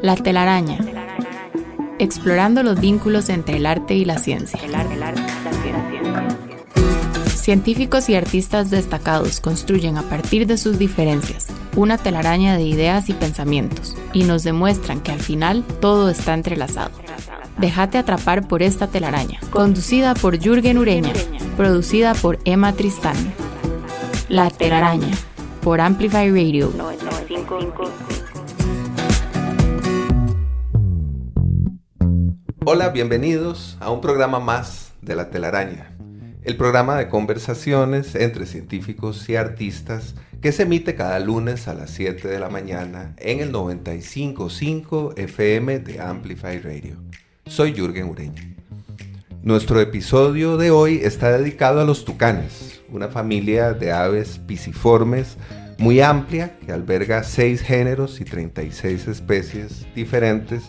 La telaraña. Explorando los vínculos entre el arte y la ciencia. Científicos y artistas destacados construyen a partir de sus diferencias una telaraña de ideas y pensamientos y nos demuestran que al final todo está entrelazado. Déjate atrapar por esta telaraña, conducida por Jürgen Ureña, producida por Emma Tristán. La telaraña, por Amplify Radio. Hola, bienvenidos a un programa más de La Telaraña, el programa de conversaciones entre científicos y artistas que se emite cada lunes a las 7 de la mañana en el 95.5 FM de Amplify Radio. Soy Jürgen Ureña. Nuestro episodio de hoy está dedicado a los tucanes, una familia de aves piciformes muy amplia que alberga 6 géneros y 36 especies diferentes,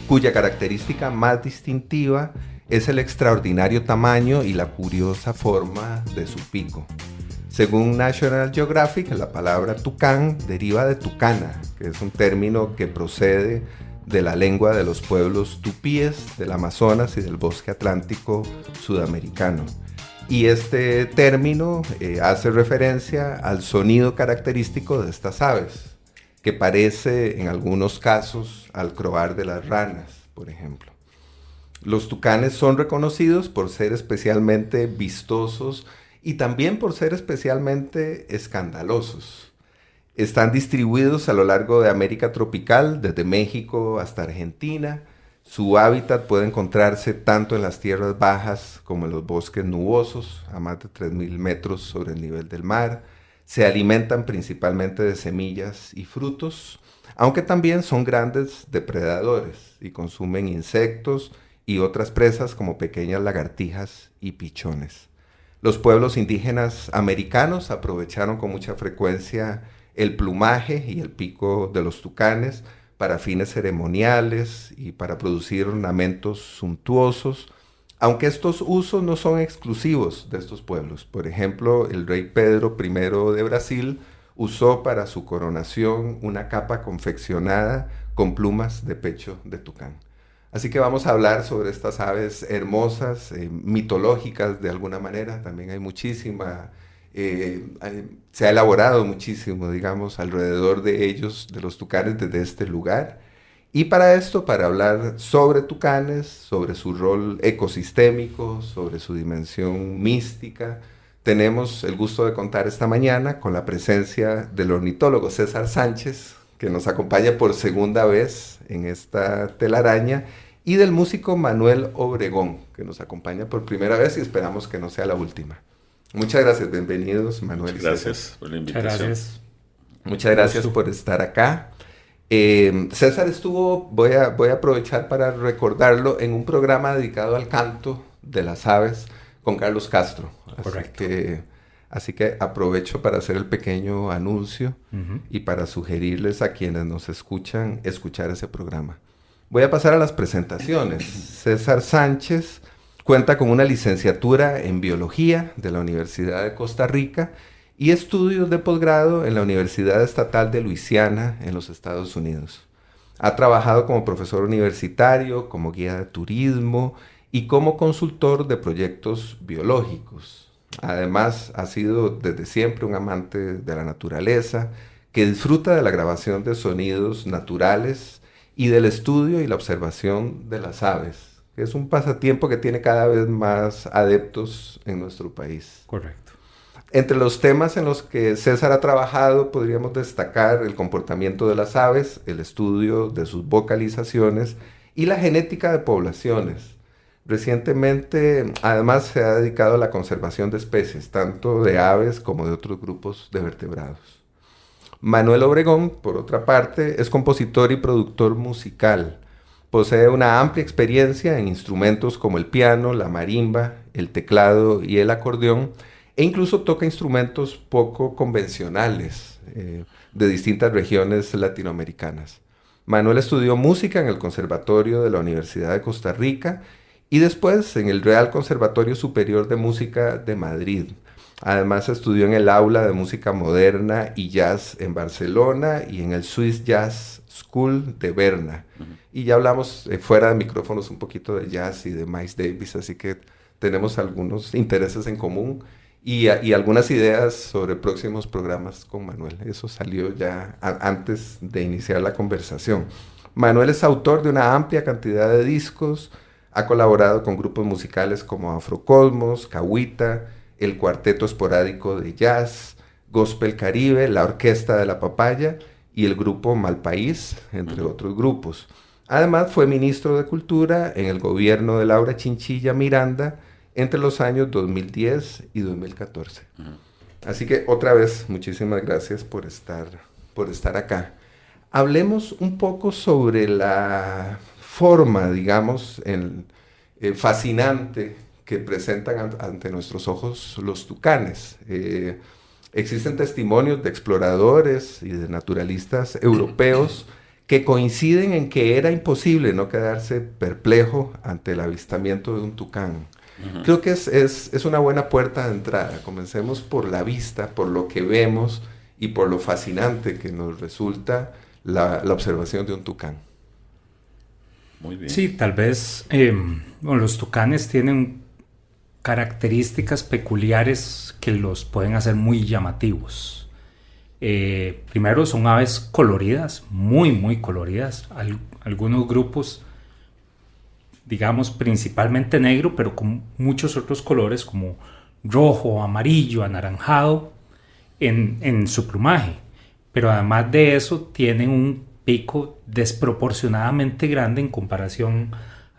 cuya característica más distintiva es el extraordinario tamaño y la curiosa forma de su pico. Según National Geographic, la palabra tucán deriva de tucana, que es un término que procede de la lengua de los pueblos tupíes del Amazonas y del bosque atlántico sudamericano. Y este término hace referencia al sonido característico de estas aves, que parece en algunos casos al croar de las ranas, por ejemplo. Los tucanes son reconocidos por ser especialmente vistosos y también por ser especialmente escandalosos. Están distribuidos a lo largo de América tropical, desde México hasta Argentina. Su hábitat puede encontrarse tanto en las tierras bajas como en los bosques nubosos, a más de 3.000 metros sobre el nivel del mar. Se alimentan principalmente de semillas y frutos, aunque también son grandes depredadores y consumen insectos y otras presas como pequeñas lagartijas y pichones. Los pueblos indígenas americanos aprovecharon con mucha frecuencia el plumaje y el pico de los tucanes para fines ceremoniales y para producir ornamentos suntuosos, aunque estos usos no son exclusivos de estos pueblos. Por ejemplo, el rey Pedro I de Brasil usó para su coronación una capa confeccionada con plumas de pecho de tucán. Así que vamos a hablar sobre estas aves hermosas, mitológicas de alguna manera. También hay muchísima, se ha elaborado muchísimo, digamos, alrededor de ellos, de los tucanes desde este lugar. Y para esto, para hablar sobre tucanes, sobre su rol ecosistémico, sobre su dimensión mística, tenemos el gusto de contar esta mañana con la presencia del ornitólogo César Sánchez, que nos acompaña por segunda vez en esta telaraña, y del músico Manuel Obregón, que nos acompaña por primera vez y esperamos que no sea la última. Muchas gracias, bienvenidos Manuel. Muchas gracias por la invitación. Muchas gracias por estar acá. César estuvo, voy a aprovechar para recordarlo, en un programa dedicado al canto de las aves con Carlos Castro. Correcto. Así que aprovecho para hacer el pequeño anuncio y para sugerirles a quienes nos escuchan escuchar ese programa. Voy a pasar a las presentaciones. César Sánchez cuenta con una licenciatura en Biología de la Universidad de Costa Rica y estudios de posgrado en la Universidad Estatal de Luisiana, en los Estados Unidos. Ha trabajado como profesor universitario, como guía de turismo y como consultor de proyectos biológicos. Además, ha sido desde siempre un amante de la naturaleza, que disfruta de la grabación de sonidos naturales y del estudio y la observación de las aves, que es un pasatiempo que tiene cada vez más adeptos en nuestro país. Correcto. Entre los temas en los que César ha trabajado podríamos destacar el comportamiento de las aves, el estudio de sus vocalizaciones y la genética de poblaciones. Recientemente, además, se ha dedicado a la conservación de especies, tanto de aves como de otros grupos de vertebrados. Manuel Obregón, por otra parte, es compositor y productor musical. Posee una amplia experiencia en instrumentos como el piano, la marimba, el teclado y el acordeón, e incluso toca instrumentos poco convencionales de distintas regiones latinoamericanas. Manuel estudió música en el Conservatorio de la Universidad de Costa Rica y después en el Real Conservatorio Superior de Música de Madrid. Además estudió en el Aula de Música Moderna y Jazz en Barcelona y en el Swiss Jazz School de Berna. Y ya hablamos fuera de micrófonos un poquito de jazz y de Miles Davis, así que tenemos algunos intereses en común y algunas ideas sobre próximos programas con Manuel. Eso salió ya antes de iniciar la conversación. Manuel es autor de una amplia cantidad de discos, ha colaborado con grupos musicales como Afrocosmos, Cahuita, el Cuarteto Esporádico de Jazz, Gospel Caribe, la Orquesta de la Papaya y el grupo Malpaís, entre otros grupos. Además fue ministro de Cultura en el gobierno de Laura Chinchilla Miranda entre los años 2010 y 2014. Así que otra vez, muchísimas gracias por estar acá. Hablemos un poco sobre la forma, digamos, fascinante que presentan ante nuestros ojos los tucanes. Existen testimonios de exploradores y de naturalistas europeos que coinciden en que era imposible no quedarse perplejo ante el avistamiento de un tucán. Creo que es una buena puerta de entrada. Comencemos por la vista, por lo que vemos y por lo fascinante que nos resulta la observación de un tucán. Muy bien. Sí, tal vez los tucanes tienen características peculiares que los pueden hacer muy llamativos. Primero, son aves coloridas, muy coloridas. Algunos grupos, digamos, principalmente negro, pero con muchos otros colores como rojo, amarillo, anaranjado en su plumaje. Pero además de eso, tienen un pico desproporcionadamente grande en comparación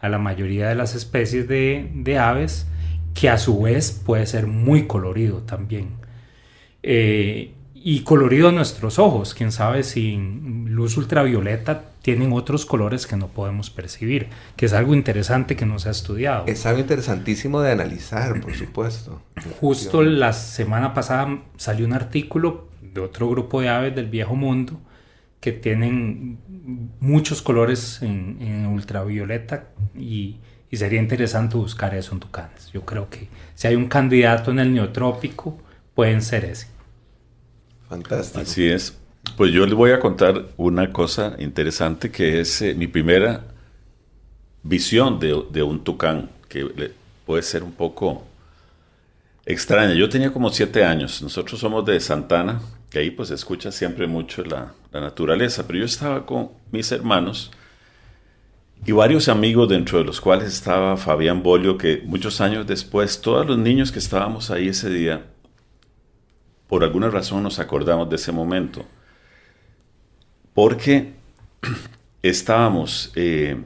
a la mayoría de las especies de aves, que a su vez puede ser muy colorido también. Y colorido a nuestros ojos, quién sabe si en luz ultravioleta tienen otros colores que no podemos percibir, que es algo interesante que no se ha estudiado. Es algo interesantísimo de analizar, por supuesto. Justo la semana pasada salió un artículo de otro grupo de aves del Viejo Mundo que tienen muchos colores en ultravioleta y sería interesante buscar eso en tucanes. Yo creo que si hay un candidato en el neotrópico, pueden ser ese. Fantástico. Así es. Pues yo les voy a contar una cosa interesante que es mi primera visión de un tucán, que puede ser un poco extraña. Yo tenía como 7 años. Nosotros somos de Santana, que ahí pues se escucha siempre mucho la naturaleza, pero yo estaba con mis hermanos y varios amigos, dentro de los cuales estaba Fabián Bolio, que muchos años después, todos los niños que estábamos ahí ese día, por alguna razón nos acordamos de ese momento, porque estábamos en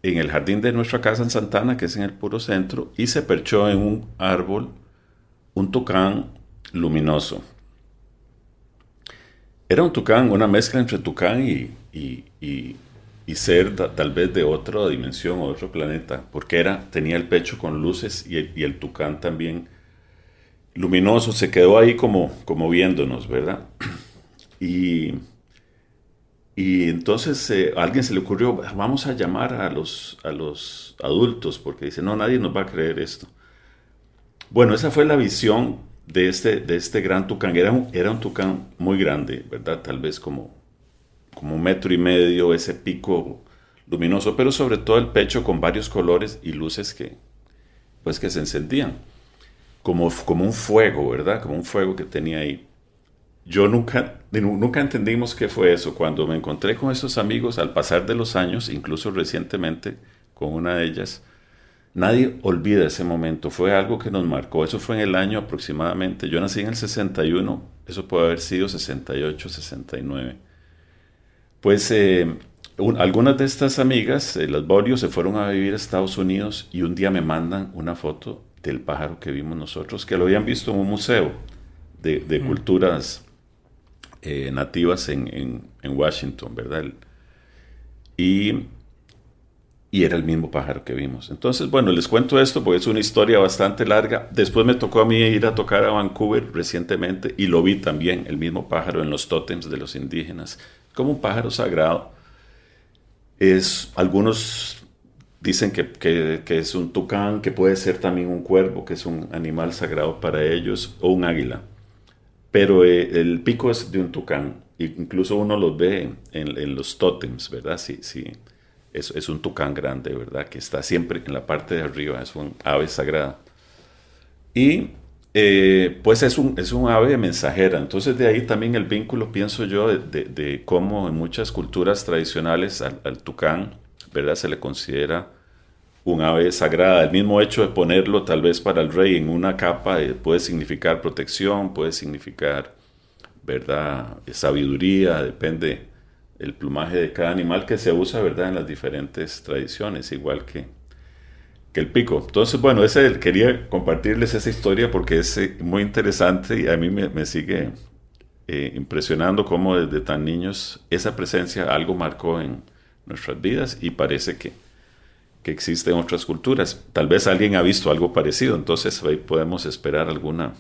el jardín de nuestra casa en Santana, que es en el puro centro, y se perchó en un árbol un tucán luminoso. Era un tucán, una mezcla entre tucán y ser tal vez de otra dimensión o otro planeta, porque tenía el pecho con luces y el tucán también luminoso, se quedó ahí como viéndonos, ¿verdad? Y entonces a alguien se le ocurrió, vamos a llamar a los adultos, porque dice, no, nadie nos va a creer esto. Bueno, esa fue la visión de este gran tucán. Era un tucán muy grande, ¿verdad? Tal vez como 1,5 metros, ese pico luminoso, pero sobre todo el pecho con varios colores y luces que se encendían. Como un fuego, ¿verdad? Como un fuego que tenía ahí. Yo nunca entendimos qué fue eso. Cuando me encontré con esos amigos, al pasar de los años, incluso recientemente con una de ellas, nadie olvida ese momento. Fue algo que nos marcó. Eso fue en el año aproximadamente. Yo nací en el 61. Eso puede haber sido 68, 69. Pues algunas de estas amigas, las Bolio, se fueron a vivir a Estados Unidos y un día me mandan una foto del pájaro que vimos nosotros, que lo habían visto en un museo de culturas nativas en Washington, ¿verdad? Y era el mismo pájaro que vimos. Entonces, bueno, les cuento esto porque es una historia bastante larga. Después me tocó a mí ir a tocar a Vancouver recientemente y lo vi también, el mismo pájaro en los tótems de los indígenas, como un pájaro sagrado. Algunos dicen que es un tucán, que puede ser también un cuervo, que es un animal sagrado para ellos, o un águila. Pero el pico es de un tucán. Incluso uno los ve en los tótems, ¿verdad? Sí, es un tucán grande, ¿verdad? Que está siempre en la parte de arriba, es un ave sagrada. Y pues es un ave mensajera. Entonces de ahí también el vínculo, pienso yo, de cómo en muchas culturas tradicionales al tucán, ¿verdad? Se le considera un ave sagrada. El mismo hecho de ponerlo tal vez para el rey en una capa puede significar protección, puede significar, ¿verdad?, sabiduría, depende el plumaje de cada animal que se usa, ¿verdad?, en las diferentes tradiciones, igual que el pico. Entonces, bueno, quería compartirles esa historia porque es muy interesante y a mí me sigue impresionando cómo desde tan niños esa presencia algo marcó en nuestras vidas y parece que existe en otras culturas. Tal vez alguien ha visto algo parecido, entonces ahí podemos esperar alguna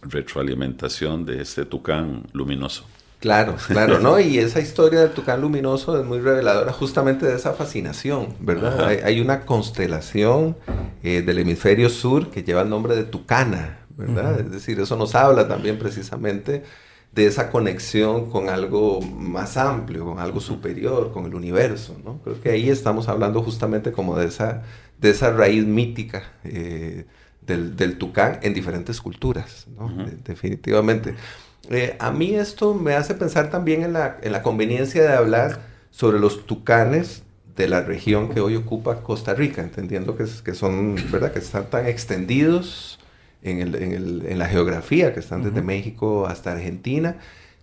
retroalimentación de este tucán luminoso. Claro, ¿no? Y esa historia del tucán luminoso es muy reveladora justamente de esa fascinación, ¿verdad? Hay una constelación del hemisferio sur que lleva el nombre de Tucana, ¿verdad? Es decir, eso nos habla también precisamente de esa conexión con algo más amplio, con algo superior, con el universo, ¿no? Creo que ahí estamos hablando justamente como de esa raíz mítica del tucán en diferentes culturas, ¿no? Definitivamente. A mí esto me hace pensar también en la conveniencia de hablar sobre los tucanes de la región que hoy ocupa Costa Rica, entendiendo que son, ¿verdad?, que están tan extendidos en la geografía, que están desde México hasta Argentina.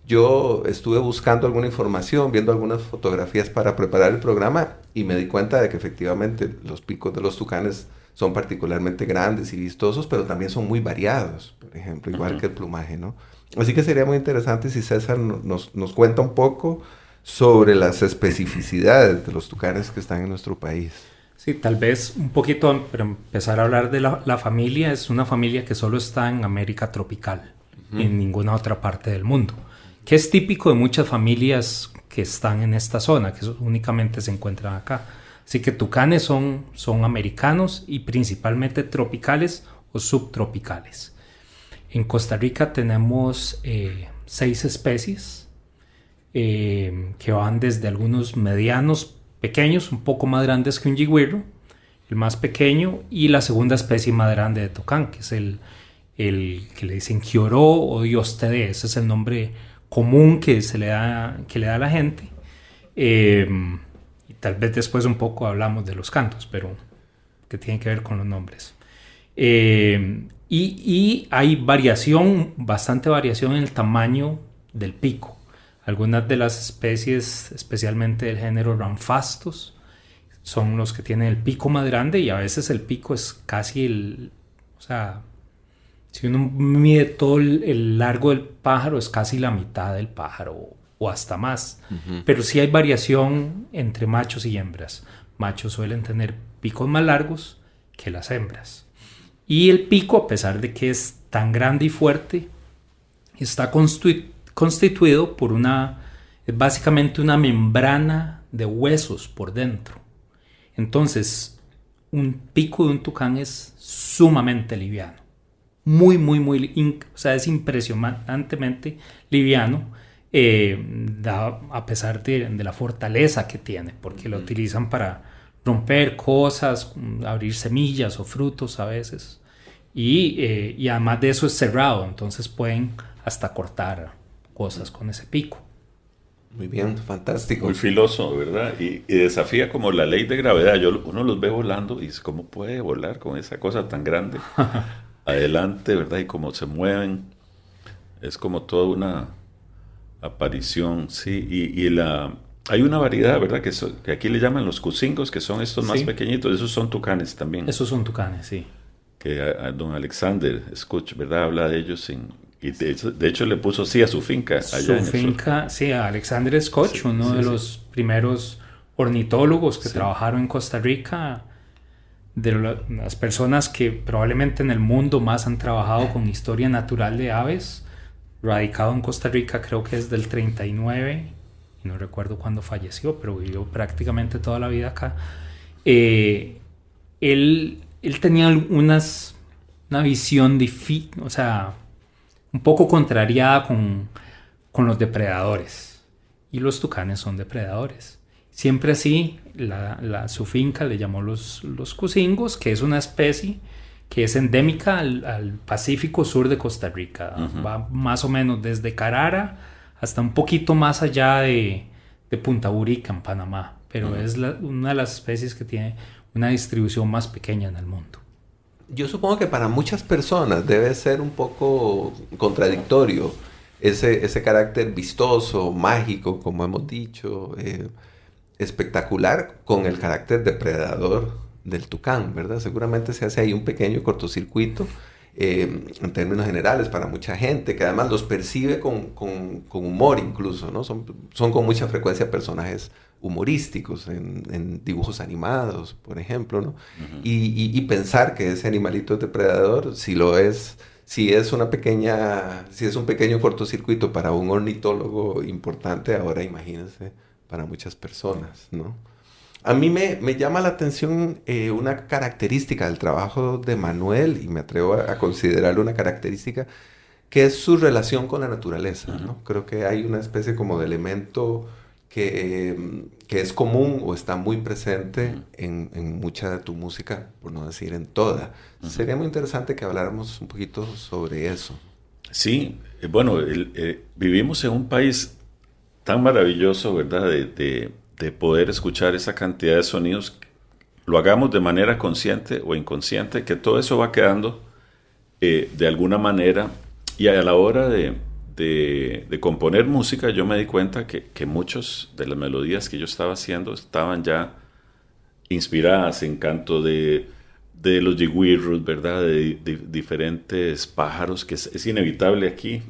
Yo estuve buscando alguna información, viendo algunas fotografías para preparar el programa y me di cuenta de que efectivamente los picos de los tucanes son particularmente grandes y vistosos, pero también son muy variados, por ejemplo, igual que el plumaje, ¿no? Así que sería muy interesante si César nos cuenta un poco sobre las especificidades de los tucanes que están en nuestro país. Sí, tal vez un poquito, pero empezar a hablar de la familia. Es una familia que solo está en América tropical, en ninguna otra parte del mundo, que es típico de muchas familias que están en esta zona, que únicamente se encuentran acá. Así que tucanes son americanos y principalmente tropicales o subtropicales. En Costa Rica tenemos 6 especies que van desde algunos medianos, pequeños, un poco más grandes que un yigüirro, el más pequeño, y la segunda especie más grande de tucán, que es el que le dicen quioró o dios te dé. Ese es el nombre común que le da a la gente. Y tal vez después un poco hablamos de los cantos, pero que tienen que ver con los nombres. Y hay bastante variación en el tamaño del pico. Algunas de las especies, especialmente del género Ramphastos, son los que tienen el pico más grande y a veces el pico es casi o sea, si uno mide todo el largo del pájaro, es casi la mitad del pájaro o hasta más. Pero sí hay variación entre machos y hembras. Machos suelen tener picos más largos que las hembras. Y el pico, a pesar de que es tan grande y fuerte, está constituido por básicamente una membrana de huesos por dentro. Entonces, un pico de un tucán es sumamente liviano. Muy, o sea, es impresionantemente liviano, a pesar de la fortaleza que tiene, porque lo utilizan para romper cosas, abrir semillas o frutos a veces. Y además de eso es cerrado, entonces pueden hasta cortar cosas con ese pico. Muy bien, fantástico. Muy filoso, ¿verdad? Y desafía como la ley de gravedad. Uno los ve volando y dice, ¿cómo puede volar con esa cosa tan grande adelante, ¿verdad? Y cómo se mueven. Es como toda una aparición, sí. Hay una variedad, ¿verdad? Que aquí le llaman los cusingos, que son estos más pequeñitos. Esos son tucanes también. Esos son tucanes, sí. Que a don Alexander Schuch, ¿verdad? Habla de ellos y de hecho le puso sí a su finca allá su finca, sí, a Alexander Schuch, uno de los primeros ornitólogos que trabajaron en Costa Rica, de las personas que probablemente en el mundo más han trabajado con historia natural de aves, radicado en Costa Rica creo que es del 39, y no recuerdo cuándo falleció, pero vivió prácticamente toda la vida acá. él tenía una visión o sea, un poco contrariada con los depredadores. Y los tucanes son depredadores. Siempre así, su finca le llamó los cusingos, que es una especie que es endémica al Pacífico sur de Costa Rica. Uh-huh. Va más o menos desde Carara hasta un poquito más allá de Punta Burica, en Panamá. Pero es una de las especies que tiene una distribución más pequeña en el mundo. Yo supongo que para muchas personas debe ser un poco contradictorio ese carácter vistoso, mágico, como hemos dicho, espectacular, con el carácter depredador del tucán, ¿verdad? Seguramente se hace ahí un pequeño cortocircuito en términos generales para mucha gente, que además los percibe con humor incluso, ¿no? Son con mucha frecuencia personajes humorísticos en dibujos animados, por ejemplo, ¿no? Uh-huh. Y pensar que ese animalito es depredador, si es un pequeño cortocircuito para un ornitólogo importante, ahora imagínense para muchas personas, ¿no? A mí me llama la atención una característica del trabajo de Manuel, y me atrevo a considerarlo una característica, que es su relación con la naturaleza, ¿no? Creo que hay una especie como de elemento que es común o está muy presente en mucha de tu música, por no decir en toda. Sería muy interesante que habláramos un poquito sobre eso. Sí, bueno, vivimos en un país tan maravilloso, ¿verdad? De poder escuchar esa cantidad de sonidos, lo hagamos de manera consciente o inconsciente, que todo eso va quedando de alguna manera, y a la hora de componer música yo me di cuenta que muchas de las melodías que yo estaba haciendo estaban ya inspiradas en canto de los yigüirros, ¿verdad? De diferentes pájaros, que es inevitable aquí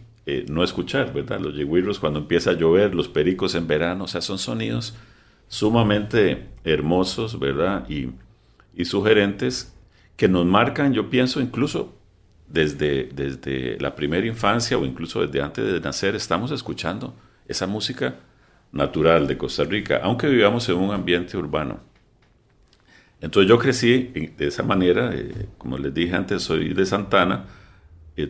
no escuchar, ¿verdad? Los yigüirros cuando empieza a llover, los pericos en verano, o sea, son sonidos sumamente hermosos, ¿verdad? Y sugerentes, que nos marcan, yo pienso, incluso desde la primera infancia o incluso desde antes de nacer, estamos escuchando esa música natural de Costa Rica, aunque vivamos en un ambiente urbano. Entonces yo crecí de esa manera, como les dije antes, soy de Santana,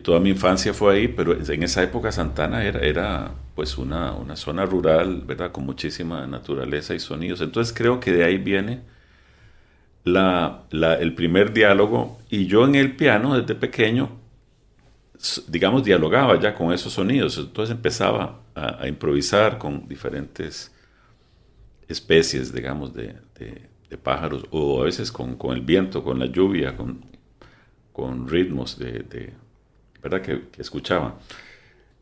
toda mi infancia fue ahí, pero en esa época Santana era pues una zona rural, ¿verdad? Con muchísima naturaleza y sonidos. Entonces creo que de ahí viene el primer diálogo, y yo en el piano desde pequeño, digamos, dialogaba ya con esos sonidos. Entonces empezaba a improvisar con diferentes especies, digamos, de pájaros, o a veces con el viento, con la lluvia, con ritmos ¿verdad? que escuchaba.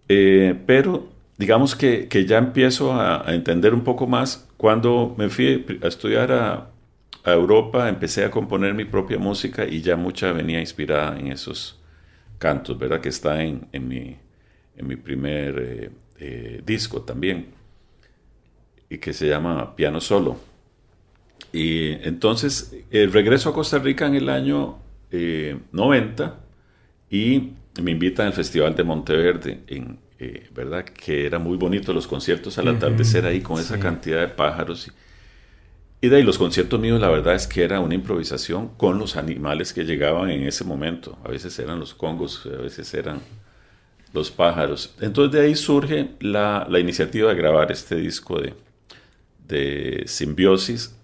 Pero digamos que ya empiezo a entender un poco más. Cuando me fui a estudiar a Europa, empecé a componer mi propia música, y ya mucha venía inspirada en esos cantos, ¿verdad? Que está en mi primer disco también, y que se llama Piano Solo. Y entonces regreso a Costa Rica en el año 90, y me invitan al Festival de Monteverde, ¿verdad? Que era muy bonito los conciertos al atardecer ahí con esa cantidad de pájaros. Y de ahí los conciertos míos, la verdad es que era una improvisación con los animales que llegaban en ese momento. A veces eran los congos, a veces eran los pájaros. Entonces de ahí surge la iniciativa de grabar este disco de Simbiosis,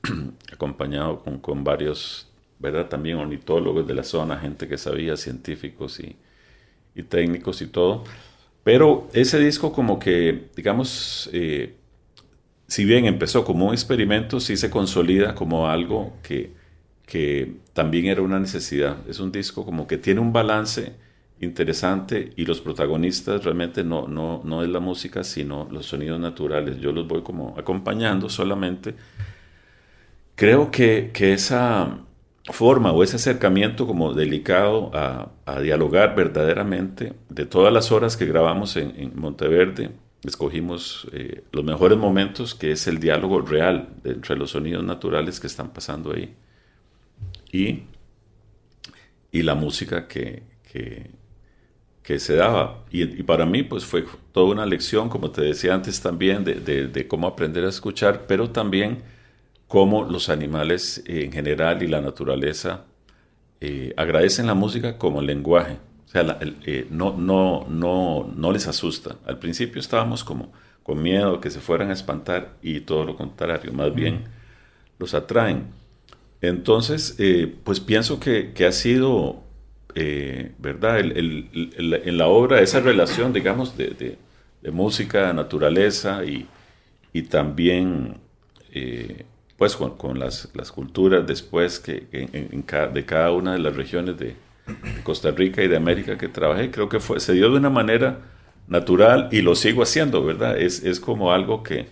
acompañado con varios, ¿verdad? También ornitólogos de la zona, gente que sabía, científicos y técnicos y todo. Pero ese disco como que, digamos, si bien empezó como un experimento, sí se consolida como algo que también era una necesidad. Es un disco como que tiene un balance interesante, y los protagonistas realmente no es la música, sino los sonidos naturales. Yo los voy como acompañando solamente. Creo que esa forma o ese acercamiento como delicado a dialogar verdaderamente, de todas las horas que grabamos en Monteverde, escogimos los mejores momentos, que es el diálogo real entre los sonidos naturales que están pasando ahí y la música que se daba. Y para mí pues fue toda una lección, como te decía antes también, de cómo aprender a escuchar, pero también cómo los animales en general y la naturaleza agradecen la música como el lenguaje. O sea, no les asusta. Al principio estábamos como con miedo que se fueran a espantar y todo lo contrario, más bien los atraen. Entonces, pues pienso que ha sido, ¿verdad? En la obra esa relación, digamos, de música, naturaleza y también pues con las culturas después de cada una de las regiones de Costa Rica y de América que trabajé, creo que se dio de una manera natural y lo sigo haciendo, ¿verdad? Es como algo que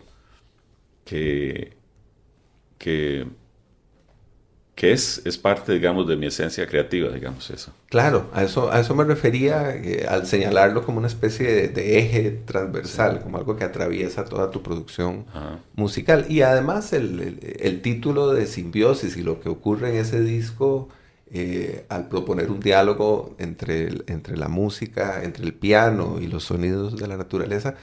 es parte, digamos, de mi esencia creativa, digamos eso. Claro, a eso me refería al señalarlo como una especie de eje transversal, como algo que atraviesa toda tu producción musical. Y además el título de Simbiosis y lo que ocurre en ese disco, al proponer un diálogo entre la música, entre el piano y los sonidos de la naturaleza,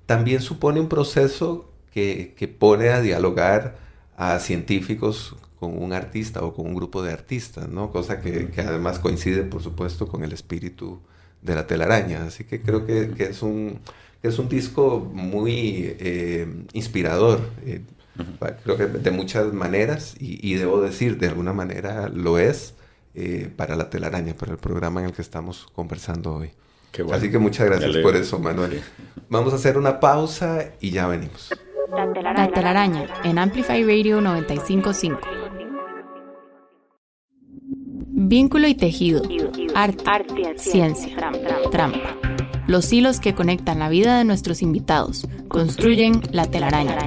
también supone un proceso que pone a dialogar a científicos con un artista o con un grupo de artistas, ¿no? Cosa que además coincide, por supuesto, con el espíritu de La Telaraña. Así que creo que es un disco muy inspirador, creo que de muchas maneras, y debo decir, de alguna manera lo es para La Telaraña, para el programa en el que estamos conversando hoy. Qué bueno. Así que muchas gracias por eso, Manuel. Vamos a hacer una pausa y ya venimos. La Telaraña en Amplify Radio 95.5. Vínculo y tejido, arte, ciencia, trampa. Los hilos que conectan la vida de nuestros invitados construyen La Telaraña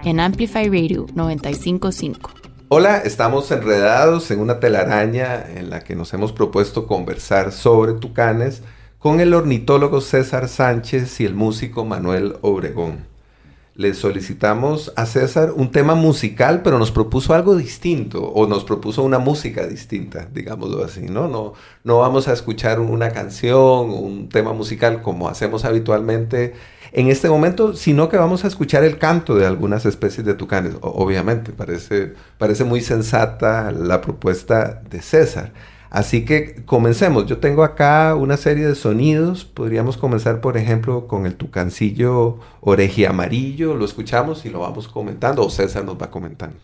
en Amplify Radio 95.5. Hola, estamos enredados en una telaraña en la que nos hemos propuesto conversar sobre tucanes con el ornitólogo César Sánchez y el músico Manuel Obregón. Le solicitamos a César un tema musical, pero nos propuso algo distinto, o nos propuso una música distinta, digámoslo así, ¿no? No vamos a escuchar una canción o un tema musical como hacemos habitualmente en este momento, sino que vamos a escuchar el canto de algunas especies de tucanes. Obviamente, parece muy sensata la propuesta de César. Así que comencemos. Yo tengo acá una serie de sonidos. Podríamos comenzar, por ejemplo, con el tucancillo orejiamarillo. Lo escuchamos y lo vamos comentando, o César nos va comentando.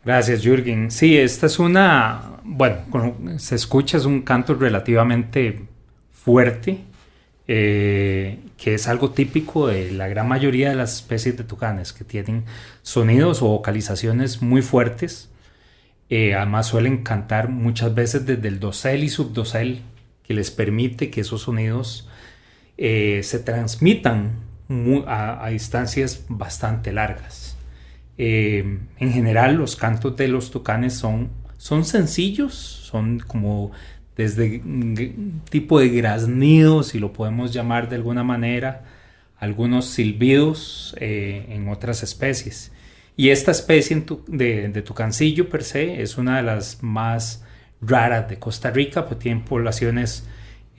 Gracias, Jürgen. Sí, esta es como se escucha, es un canto relativamente fuerte, que es algo típico de la gran mayoría de las especies de tucanes, que tienen sonidos o vocalizaciones muy fuertes. Además suelen cantar muchas veces desde el dosel y subdosel, que les permite que esos sonidos se transmitan a distancias bastante largas. En general los cantos de los tucanes son sencillos, son como desde tipo de graznidos, si lo podemos llamar de alguna manera, algunos silbidos en otras especies. Y esta especie de tucancillo per se es una de las más raras de Costa Rica, pues tienen poblaciones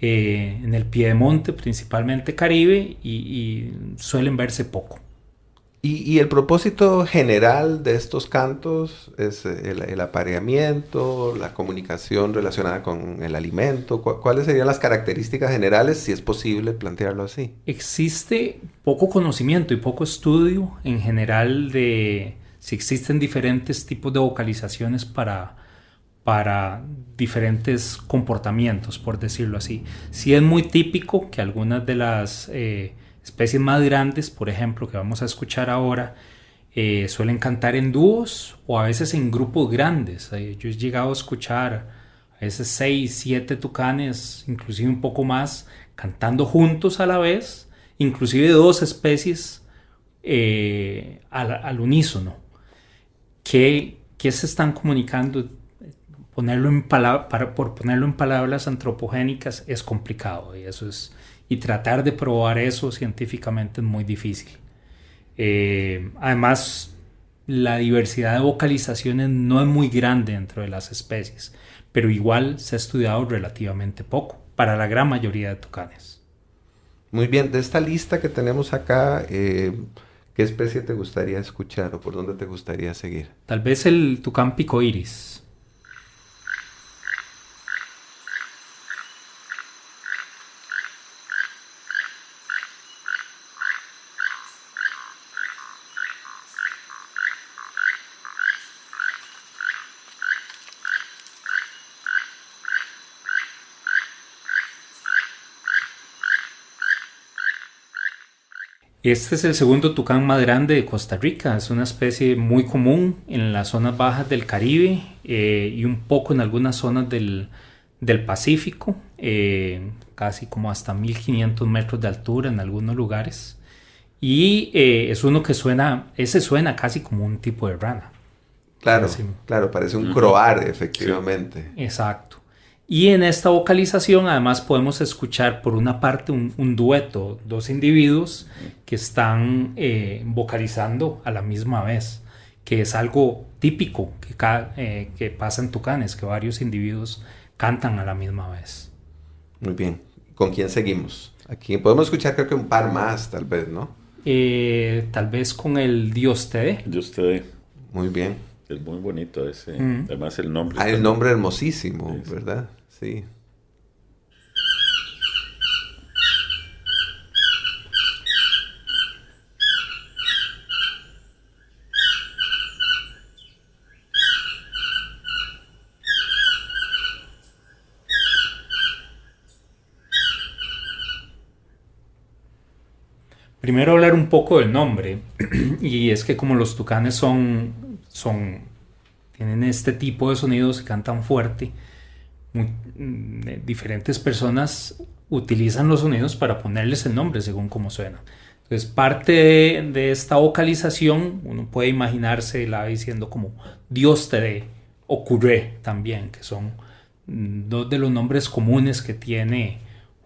en el piedemonte, principalmente Caribe, y suelen verse poco. Y el propósito general de estos cantos es el apareamiento, la comunicación relacionada con el alimento. ¿Cuáles serían las características generales, si es posible plantearlo así? Existe poco conocimiento y poco estudio en general de si existen diferentes tipos de vocalizaciones para diferentes comportamientos, por decirlo así. Sí es muy típico que algunas de las especies más grandes, por ejemplo, que vamos a escuchar ahora, suelen cantar en dúos o a veces en grupos grandes. Yo he llegado a escuchar a veces 6, 7 tucanes, inclusive un poco más, cantando juntos a la vez, inclusive 2 especies al unísono. ¿Qué se están comunicando? Por ponerlo en palabras antropogénicas es complicado, y tratar de probar eso científicamente es muy difícil. Además, la diversidad de vocalizaciones no es muy grande dentro de las especies, pero igual se ha estudiado relativamente poco para la gran mayoría de tucanes. Muy bien, de esta lista que tenemos acá, ¿qué especie te gustaría escuchar o por dónde te gustaría seguir? Tal vez el tucán picoiris. Este es el segundo tucán más grande de Costa Rica. Es una especie muy común en las zonas bajas del Caribe y un poco en algunas zonas del Pacífico, casi como hasta 1500 metros de altura en algunos lugares. Y es uno que suena casi como un tipo de rana. Claro, claro, parece un croar, efectivamente. Sí, exacto. Y en esta vocalización además podemos escuchar por una parte un dueto, dos individuos que están vocalizando a la misma vez, que es algo típico que pasa en tucanes, que varios individuos cantan a la misma vez. Muy bien. ¿Con quién seguimos? Aquí podemos escuchar creo que un par más, tal vez, ¿no? Tal vez con el Dios te dé. Dios te dé. Muy bien. Es muy bonito ese. Además el nombre. El nombre hermosísimo, sí. ¿Verdad? Sí. Primero hablar un poco del nombre, y es que como los tucanes tienen este tipo de sonidos y cantan fuerte, diferentes personas utilizan los sonidos para ponerles el nombre según cómo suena. Entonces parte de esta vocalización uno puede imaginarse la diciendo como Dios te dé o Curré también, que son dos de los nombres comunes que tiene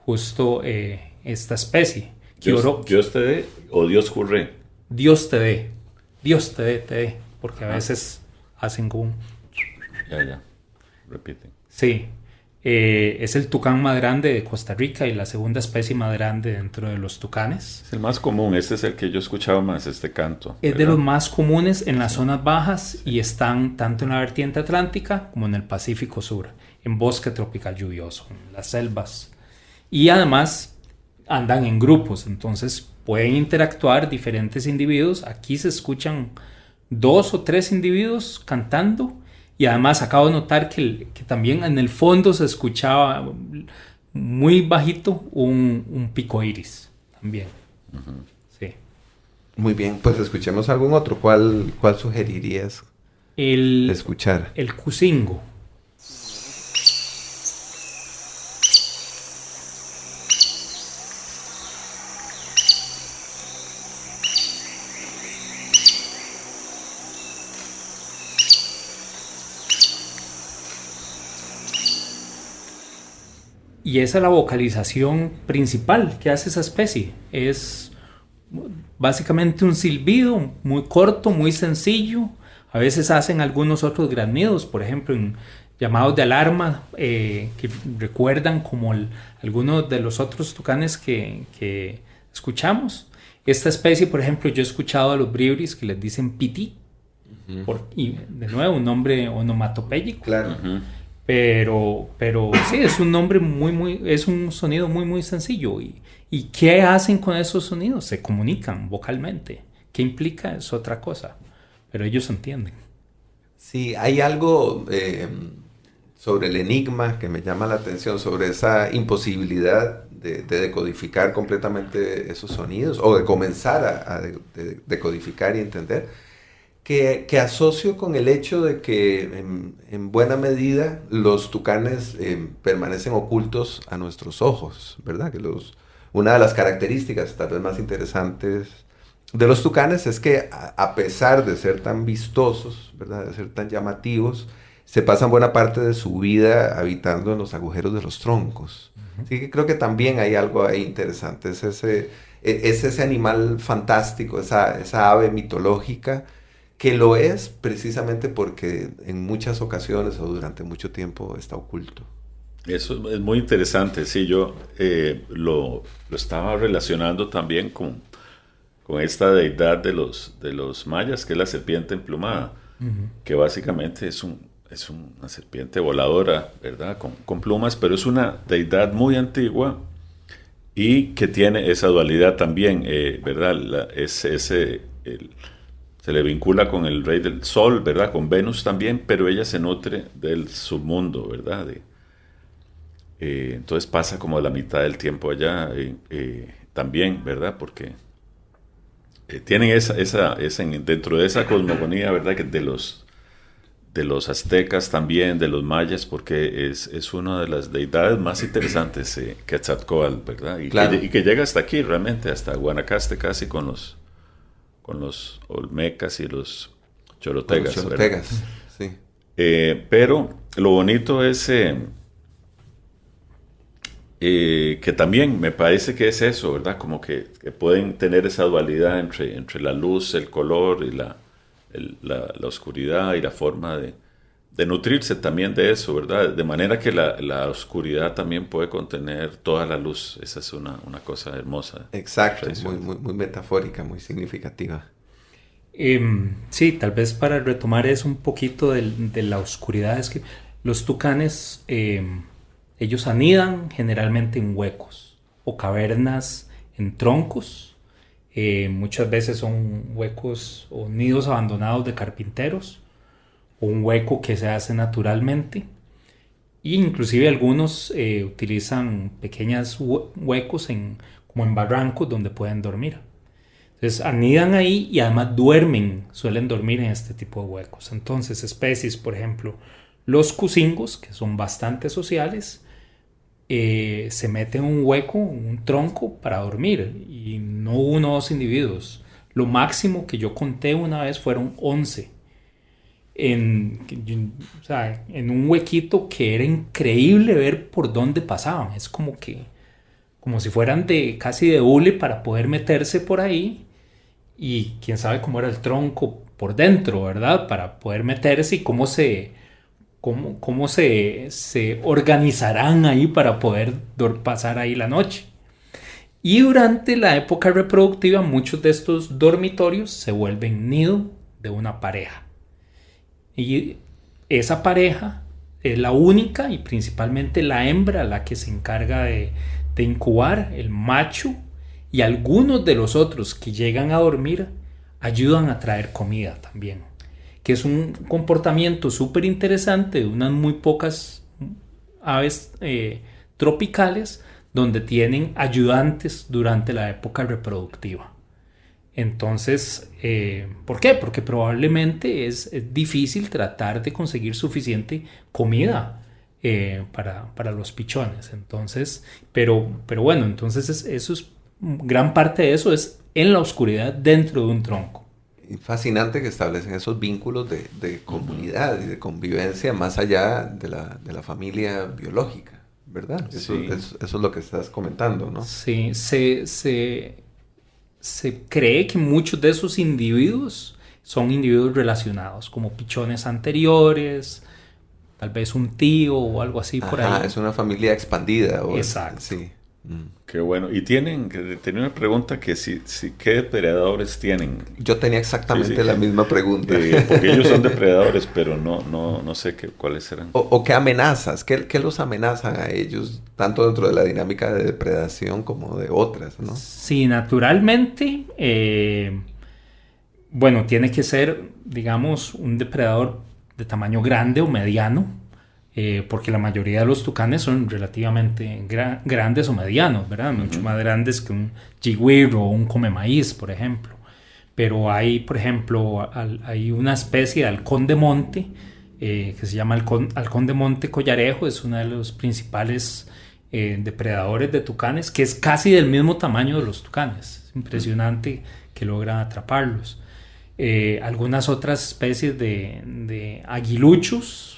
justo esta especie. Dios te dé o Dios Curré. Dios te dé, te dé, porque a veces hacen como un... Ya, repiten. Sí, es el tucán más grande de Costa Rica y la segunda especie más grande dentro de los tucanes. Es el más común, este es el que yo escuchaba más, este canto. Es de los más comunes en las zonas bajas y están tanto en la vertiente atlántica como en el Pacífico Sur, en bosque tropical lluvioso, en las selvas. Y además andan en grupos, entonces pueden interactuar diferentes individuos. Aquí se escuchan 2 o 3 individuos cantando. Y además acabo de notar que también en el fondo se escuchaba muy bajito un picoiris también. Sí. Muy bien, pues escuchemos algún otro. ¿Cuál sugerirías escuchar? El cucingo. Y esa es la vocalización principal que hace esa especie. Es básicamente un silbido muy corto, muy sencillo. A veces hacen algunos otros granidos, por ejemplo, en llamados de alarma, que recuerdan como algunos de los otros tucanes que escuchamos. Esta especie, por ejemplo, yo he escuchado a los bribris que les dicen pití. Y de nuevo, un nombre onomatopéyico. Claro. Pero sí, es un nombre es un sonido muy sencillo. ¿Y qué hacen con esos sonidos? Se comunican vocalmente. ¿Qué implica? Es otra cosa. Pero ellos entienden. Sí, hay algo sobre el enigma que me llama la atención, sobre esa imposibilidad de decodificar completamente esos sonidos, o de comenzar a decodificar y entender. Que asocio con el hecho de que en buena medida los tucanes permanecen ocultos a nuestros ojos, ¿verdad? Que una de las características tal vez más interesantes de los tucanes es que a pesar de ser tan vistosos, ¿verdad? De ser tan llamativos, se pasan buena parte de su vida habitando en los agujeros de los troncos. Así que creo que también hay algo ahí interesante, es Es ese animal fantástico, esa ave mitológica, que lo es precisamente porque en muchas ocasiones o durante mucho tiempo está oculto. Eso es muy interesante, sí, yo lo estaba relacionando también con esta deidad de los mayas, que es la serpiente emplumada, que básicamente es una serpiente voladora, ¿verdad? Con plumas, pero es una deidad muy antigua y que tiene esa dualidad también, ¿verdad? Se le vincula con el rey del sol, ¿verdad? Con Venus también, pero ella se nutre del submundo, ¿verdad? Entonces pasa como la mitad del tiempo allá también, ¿verdad? Porque tienen dentro de esa cosmogonía, ¿verdad? Que de los aztecas también, de los mayas, porque es una de las deidades más interesantes, Quetzalcóatl, ¿verdad? Claro. Y que llega hasta aquí realmente, hasta Guanacaste casi con los olmecas y los chorotegas. Los chorotegas, sí. Pero lo bonito es que también me parece que es eso, ¿verdad? Como que pueden tener esa dualidad entre la luz, el color y la oscuridad y la forma de nutrirse también de eso, ¿verdad? De manera que la oscuridad también puede contener toda la luz. Esa es una cosa hermosa. Exacto, muy metafórica, muy significativa. Sí, tal vez para retomar eso un poquito de la oscuridad, es que los tucanes, ellos anidan generalmente en huecos o cavernas en troncos. Muchas veces son huecos o nidos abandonados de carpinteros, o un hueco que se hace naturalmente, e inclusive algunos utilizan pequeños huecos como en barrancos donde pueden dormir. Entonces anidan ahí y además suelen dormir en este tipo de huecos. Entonces especies, por ejemplo, los cusingos, que son bastante sociales, se meten en un hueco, un tronco para dormir, y no uno o dos individuos. Lo máximo que yo conté una vez fueron 11 en un huequito que era increíble ver por dónde pasaban. Es como si fueran casi de hule para poder meterse por ahí, y quién sabe cómo era el tronco por dentro, ¿verdad? Para poder meterse, y cómo se organizarán ahí para poder pasar ahí la noche. Y durante la época reproductiva, muchos de estos dormitorios se vuelven nido de una pareja. Y esa pareja es la única y principalmente la hembra la que se encarga de incubar. El macho y algunos de los otros que llegan a dormir ayudan a traer comida también, que es un comportamiento súper interesante de unas muy pocas aves tropicales, donde tienen ayudantes durante la época reproductiva. Entonces, ¿por qué? Porque probablemente es difícil tratar de conseguir suficiente comida para los pichones. Entonces, pero bueno, entonces gran parte de eso es en la oscuridad dentro de un tronco. Fascinante que establecen esos vínculos de comunidad y de convivencia más allá de la familia biológica, ¿verdad? Sí. Eso es lo que estás comentando, ¿no? Sí, se cree que muchos de esos individuos son individuos relacionados, como pichones anteriores, tal vez un tío o algo así. Por ahí. Es una familia expandida. Exacto. Sí. Qué bueno. Y tenía una pregunta que ¿qué depredadores tienen? Yo tenía exactamente la misma pregunta. Porque ellos son depredadores, pero no sé cuáles serán. O qué amenazas, ¿qué los amenazan a ellos, tanto dentro de la dinámica de depredación como de otras, ¿no? Sí, naturalmente, bueno, tiene que ser, digamos, un depredador de tamaño grande o mediano, porque la mayoría de los tucanes son relativamente grandes o medianos, ¿verdad? Mucho más grandes que un jigüiro o un comemaíz, por ejemplo. Pero hay, por ejemplo, hay una especie de halcón de monte que se llama halcón de monte collarejo. Es uno de los principales depredadores de tucanes, que es casi del mismo tamaño de los tucanes. Es impresionante que logran atraparlos. Algunas otras especies de aguiluchos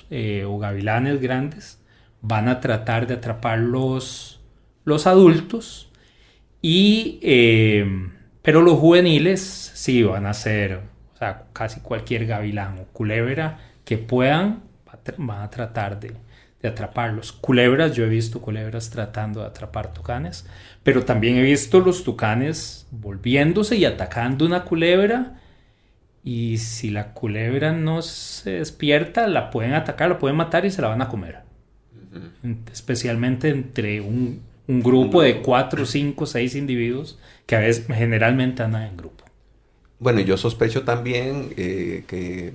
o gavilanes grandes van a tratar de atrapar los adultos, Pero los juveniles sí van a ser, o sea, casi cualquier gavilán o culebra que puedan, van a tratar de atraparlos. Culebras, yo he visto culebras tratando de atrapar tucanes, pero también he visto los tucanes volviéndose y atacando una culebra, y si la culebra no se despierta, la pueden atacar, la pueden matar y se la van a comer. Especialmente entre un grupo de 4, 5, 6 individuos que a veces generalmente andan en grupo. Bueno, yo sospecho también que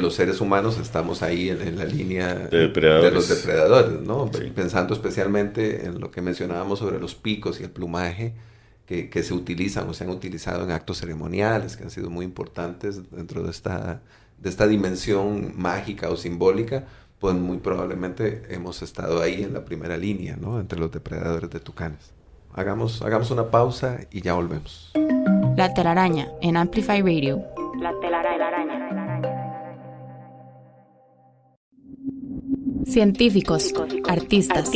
los seres humanos estamos ahí en la línea de los depredadores, ¿no? Sí. Pensando especialmente en lo que mencionábamos sobre los picos y el plumaje que se utilizan o se han utilizado en actos ceremoniales, que han sido muy importantes dentro de esta dimensión mágica o simbólica, pues muy probablemente hemos estado ahí en la primera línea, ¿no? Entre los depredadores de tucanes. Hagamos una pausa y ya volvemos. La telaraña en Amplify Radio. La telaraña. Científicos, artistas,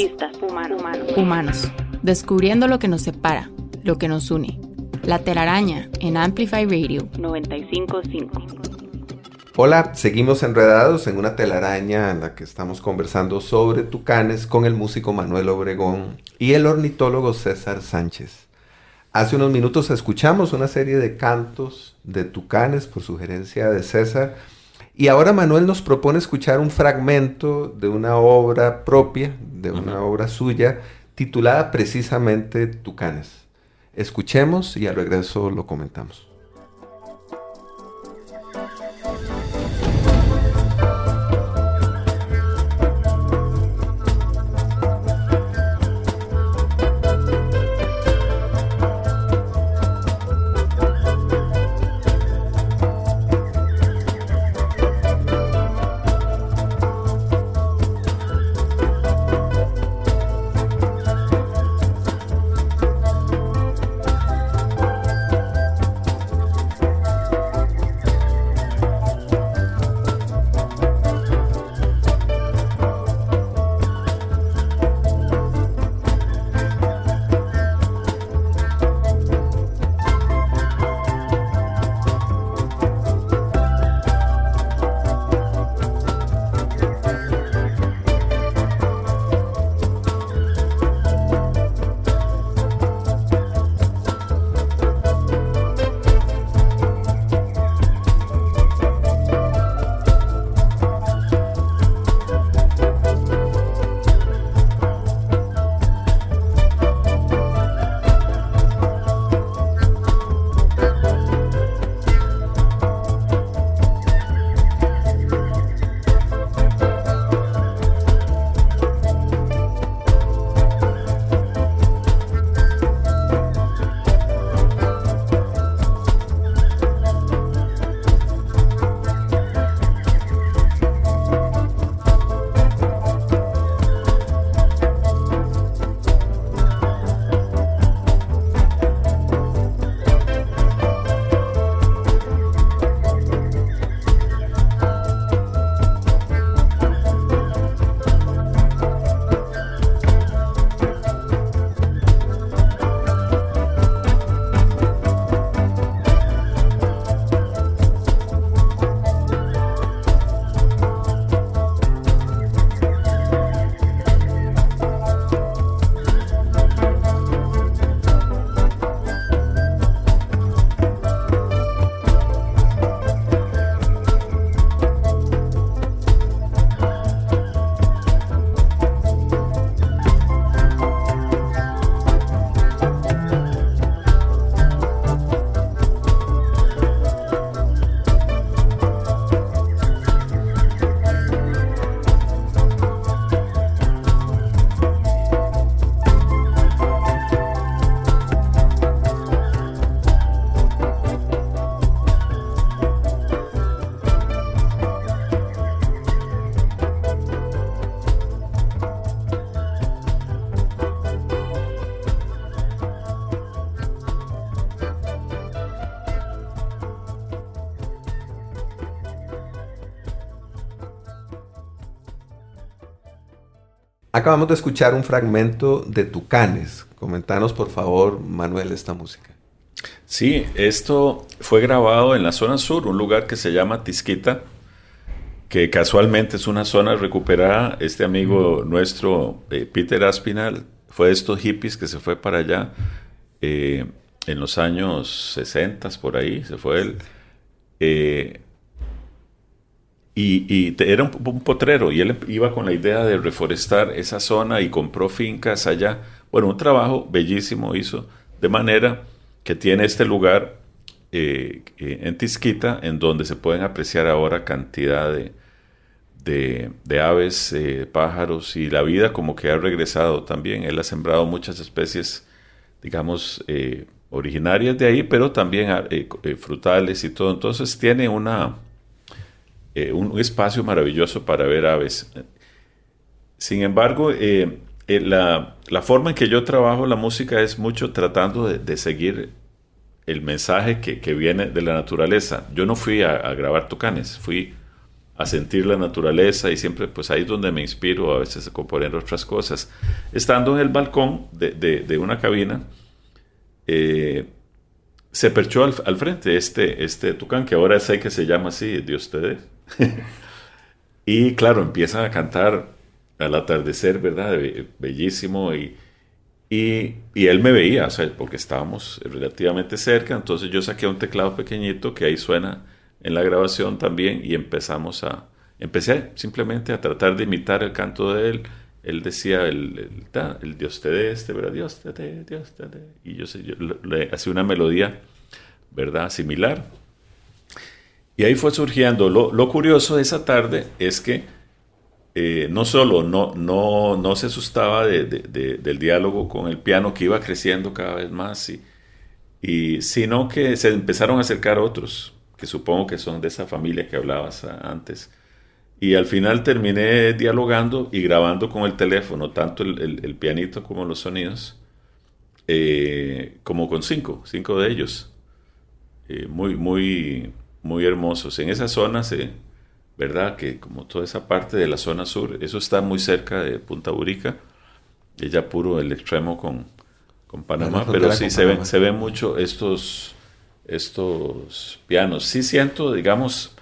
humanos, descubriendo lo que nos separa, lo que nos une. La telaraña en Amplify Radio 95.5. Hola, seguimos enredados en una telaraña en la que estamos conversando sobre tucanes con el músico Manuel Obregón y el ornitólogo César Sánchez. Hace unos minutos escuchamos una serie de cantos de tucanes por sugerencia de César, y ahora Manuel nos propone escuchar un fragmento de una obra propia, de una obra suya, titulada precisamente Tucanes. Escuchemos y al regreso lo comentamos. Acabamos de escuchar un fragmento de Tucanes. Comentanos, por favor, Manuel, esta música. Sí, esto fue grabado en la zona sur, un lugar que se llama Tizquita, que casualmente es una zona recuperada. Este amigo nuestro, Peter Aspinall, fue de estos hippies que se fue para allá en los años 60, por ahí, se fue él. Era un potrero, y él iba con la idea de reforestar esa zona y compró fincas allá. Bueno, un trabajo bellísimo hizo, de manera que tiene este lugar en Tizquita, en donde se pueden apreciar ahora cantidad de aves, pájaros, y la vida como que ha regresado también. Él ha sembrado muchas especies, digamos, originarias de ahí, pero también frutales y todo. Entonces tiene un espacio maravilloso para ver aves. Sin embargo, la forma en que yo trabajo la música es mucho tratando de seguir el mensaje que viene de la naturaleza. Yo no fui a grabar Tucanes, fui a sentir la naturaleza, y siempre pues ahí es donde me inspiro a veces a componer otras cosas. Estando en el balcón de una cabina, se perchó al frente este tucán, que ahora sé que se llama así, Dios te dé. Y claro, empiezan a cantar al atardecer, ¿verdad? Bellísimo, y él me veía, o sea, porque estábamos relativamente cerca. Entonces yo saqué un teclado pequeñito que ahí suena en la grabación también, y empecé simplemente a tratar de imitar el canto de él. Él decía el Dios te dé, ¿verdad? Dios te dé, Dios te dé. Y yo le hacía una melodía, ¿verdad? Similar. Y ahí fue surgiendo. Lo curioso de esa tarde es que no solo no se asustaba del diálogo con el piano, que iba creciendo cada vez más, sino que se empezaron a acercar otros, que supongo que son de esa familia que hablabas antes. Y al final terminé dialogando y grabando con el teléfono, tanto el pianito como los sonidos, como con cinco de ellos. Muy, muy, muy hermosos. En esa zona, ¿verdad? Que como toda esa parte de la zona sur, eso está muy cerca de Punta Burica, y ya puro el extremo con Panamá, pero sí se ven mucho estos pianos. Sí siento, digamos,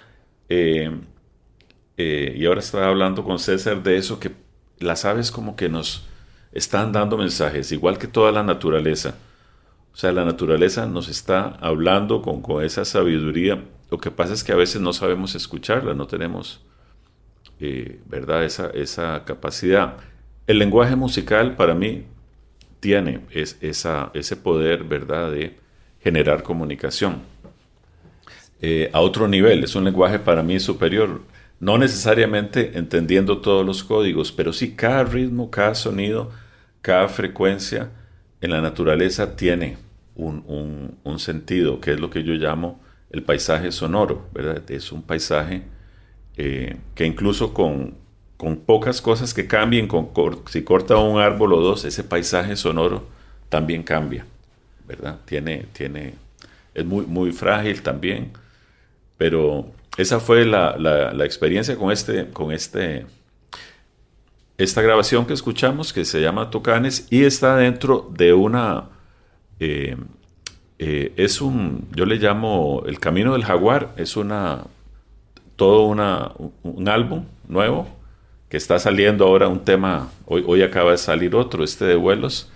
y ahora estaba hablando con César de eso, que las aves como que nos están dando mensajes, igual que toda la naturaleza. O sea, la naturaleza nos está hablando con esa sabiduría. Lo que pasa es que a veces no sabemos escucharla, no tenemos, ¿verdad? Esa capacidad. El lenguaje musical para mí tiene ese poder, ¿verdad?, de generar comunicación a otro nivel. Es un lenguaje para mí superior, no necesariamente entendiendo todos los códigos, pero sí cada ritmo, cada sonido, cada frecuencia en la naturaleza tiene un sentido, que es lo que yo llamo el paisaje sonoro, ¿verdad? Es un paisaje que incluso con pocas cosas que cambien, si corta un árbol o dos, ese paisaje sonoro también cambia, ¿verdad? Es muy, muy frágil también, pero esa fue la experiencia con esta grabación que escuchamos, que se llama Tucanes, y está dentro de una... yo le llamo El Camino del Jaguar. Es un álbum nuevo que está saliendo ahora, un tema, hoy acaba de salir otro, de vuelos.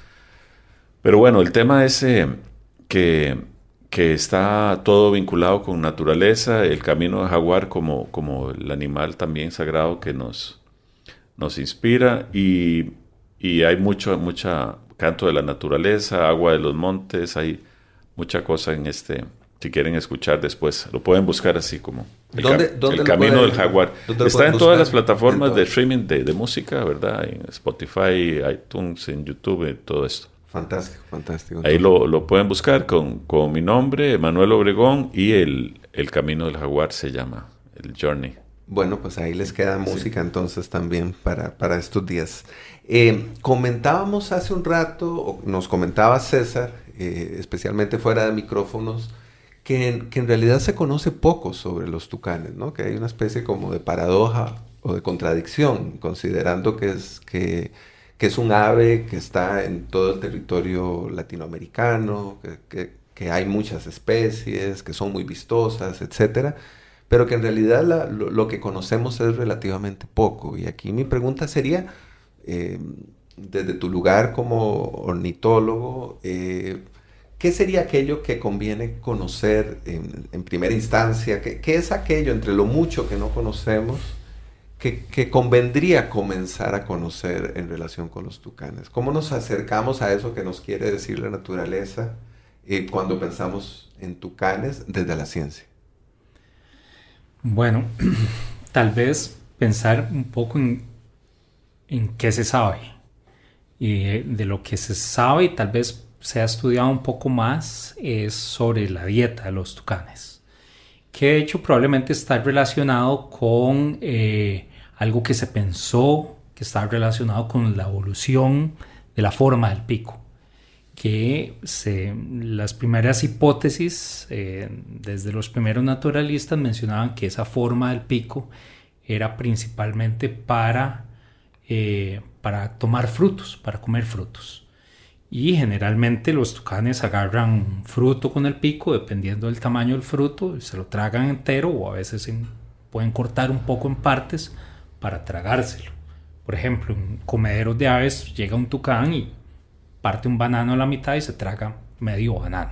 Pero bueno, el tema ese que está todo vinculado con naturaleza, el camino del jaguar como el animal también sagrado que nos inspira, y hay mucha canto de la naturaleza, agua de los montes, hay mucha cosa en si quieren escuchar después, lo pueden buscar así como el camino del jaguar. Está en todas las plataformas de streaming de música, ¿verdad? En Spotify, iTunes, en YouTube, todo esto. Fantástico, fantástico. Ahí lo pueden buscar con mi nombre, Manuel Obregón, y el camino del jaguar se llama, el Journey. Bueno, pues ahí les queda música entonces también para estos días. Comentábamos hace un rato, nos comentaba César, especialmente fuera de micrófonos, que en realidad se conoce poco sobre los tucanes, ¿no? Que hay una especie como de paradoja o de contradicción, considerando que es un ave que está en todo el territorio latinoamericano, que hay muchas especies, que son muy vistosas, etcétera, pero que en realidad lo que conocemos es relativamente poco. Y aquí mi pregunta sería, desde tu lugar como ornitólogo, ¿qué sería aquello que conviene conocer en primera instancia? ¿Qué es aquello entre lo mucho que no conocemos que convendría comenzar a conocer en relación con los tucanes? ¿Cómo nos acercamos a eso que nos quiere decir la naturaleza cuando pensamos en tucanes desde la ciencia? Bueno, tal vez pensar un poco en qué se sabe. Y de lo que se sabe y tal vez se ha estudiado un poco más es sobre la dieta de los tucanes, que de hecho probablemente está relacionado con algo que se pensó que está relacionado con la evolución de la forma del pico, que las primeras hipótesis desde los primeros naturalistas mencionaban que esa forma del pico era principalmente para tomar frutos, para comer frutos. Y generalmente los tucanes agarran fruto con el pico, dependiendo del tamaño del fruto, y se lo tragan entero, o a veces pueden cortar un poco en partes para tragárselo. Por ejemplo, en comederos de aves llega un tucán y parte un banano a la mitad y se traga medio banano.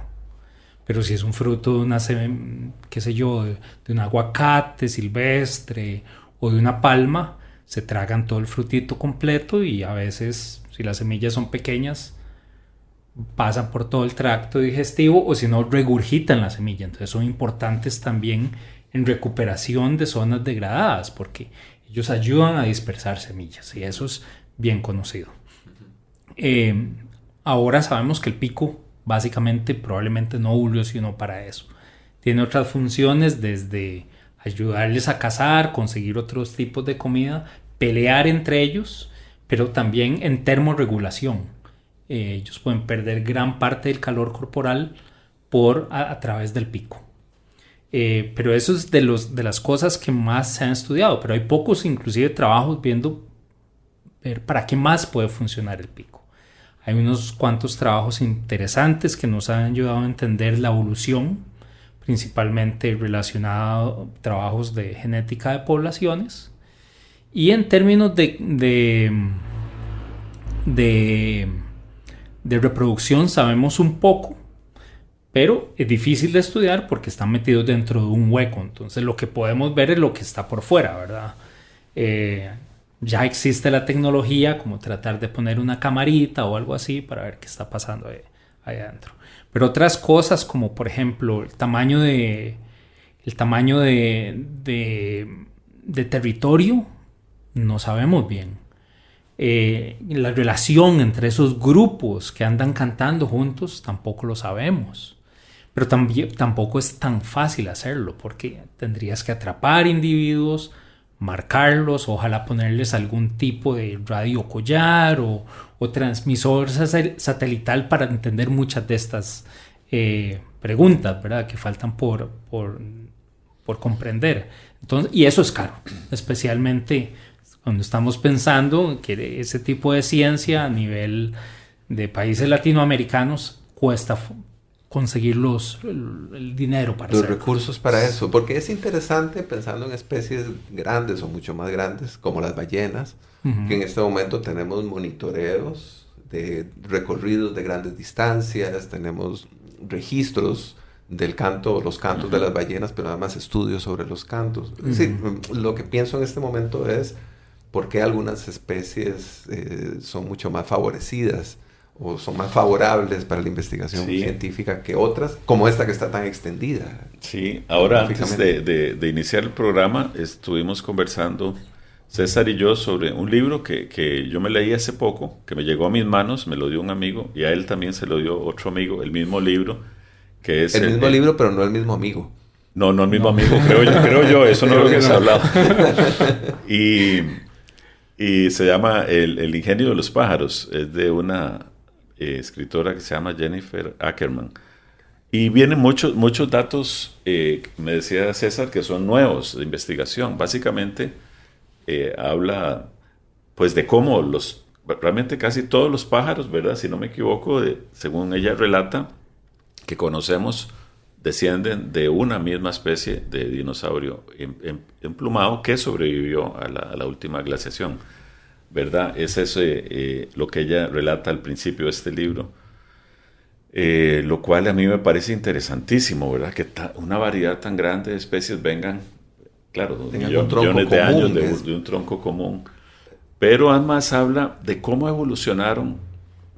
Pero si es un fruto de qué sé yo, de un aguacate silvestre o de una palma, se tragan todo el frutito completo, y a veces, si las semillas son pequeñas, pasan por todo el tracto digestivo, o si no, regurgitan la semilla. Entonces son importantes también en recuperación de zonas degradadas, porque ellos ayudan a dispersar semillas, y eso es bien conocido. Ahora sabemos que el pico básicamente probablemente no evolucionó para eso. Tiene otras funciones, desde ayudarles a cazar, conseguir otros tipos de comida, pelear entre ellos, pero también en termorregulación. Ellos pueden perder gran parte del calor corporal a través del pico. Pero eso es de las cosas que más se han estudiado, pero hay pocos inclusive trabajos ver para qué más puede funcionar el pico. Hay unos cuantos trabajos interesantes que nos han ayudado a entender la evolución, principalmente relacionados a trabajos de genética de poblaciones, y en términos de reproducción sabemos un poco, pero es difícil de estudiar porque están metidos dentro de un hueco. Entonces lo que podemos ver es lo que está por fuera, ¿verdad? Ya existe la tecnología, como tratar de poner una camarita o algo así para ver qué está pasando ahí adentro. Pero otras cosas, como por ejemplo el tamaño de territorio, no sabemos bien. La relación entre esos grupos que andan cantando juntos tampoco lo sabemos. Pero tampoco es tan fácil hacerlo, porque tendrías que atrapar individuos, marcarlos, ojalá ponerles algún tipo de radio collar o transmisor satelital para entender muchas de estas preguntas, ¿verdad?, que faltan por comprender. Entonces, y eso es caro, especialmente cuando estamos pensando que ese tipo de ciencia a nivel de países latinoamericanos cuesta conseguir el dinero para los hacerlo. Recursos para eso, porque es interesante pensando en especies grandes o mucho más grandes como las ballenas, que en este momento tenemos monitoreos de recorridos de grandes distancias, tenemos registros del canto, los cantos de las ballenas, pero además estudios sobre los cantos. Es decir, lo que pienso en este momento es por qué algunas especies son mucho más favorecidas o son más favorables para la investigación científica que otras, como esta que está tan extendida. Sí, ahora antes de iniciar el programa estuvimos conversando César y yo sobre un libro que yo me leí hace poco, que me llegó a mis manos, me lo dio un amigo y a él también se lo dio otro amigo, el mismo libro, que es... El mismo libro, pero no el mismo amigo. No el mismo amigo, creo yo, eso no lo hemos hablado. Y se llama El ingenio de los pájaros, es de una escritora que se llama Jennifer Ackerman. Y vienen muchos datos, me decía César, que son nuevos de investigación. Básicamente habla pues de cómo realmente casi todos los pájaros, ¿verdad? Si no me equivoco, según ella relata, que conocemos, descienden de una misma especie de dinosaurio emplumado que sobrevivió a la última glaciación, ¿verdad? Es eso lo que ella relata al principio de este libro. Lo cual a mí me parece interesantísimo, ¿verdad? Que una variedad tan grande de especies vengan, claro, millones de años de un tronco común. Pero además habla de cómo evolucionaron,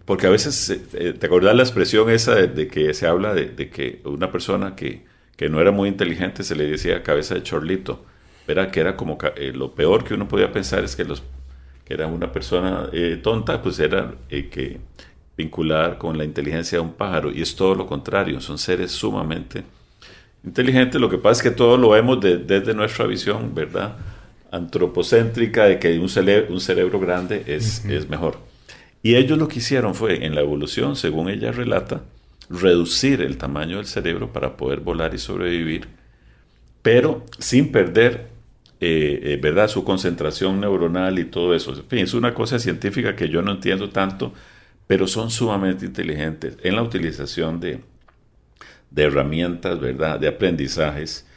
porque a veces, ¿te acordás la expresión esa de que se habla de que una persona que no era muy inteligente se le decía cabeza de chorlito? ¿Verdad? Que era como lo peor que uno podía pensar es que era una persona tonta, pues era que vincular con la inteligencia de un pájaro, y es todo lo contrario, son seres sumamente inteligentes. Lo que pasa es que todo lo vemos desde nuestra visión, ¿verdad?, antropocéntrica, de que un cerebro grande es mejor. Y ellos lo que hicieron fue, en la evolución, según ella relata, reducir el tamaño del cerebro para poder volar y sobrevivir, pero sin perder ¿verdad?, su concentración neuronal y todo eso. En fin, es una cosa científica que yo no entiendo tanto, pero son sumamente inteligentes en la utilización de herramientas, ¿verdad?, de aprendizajes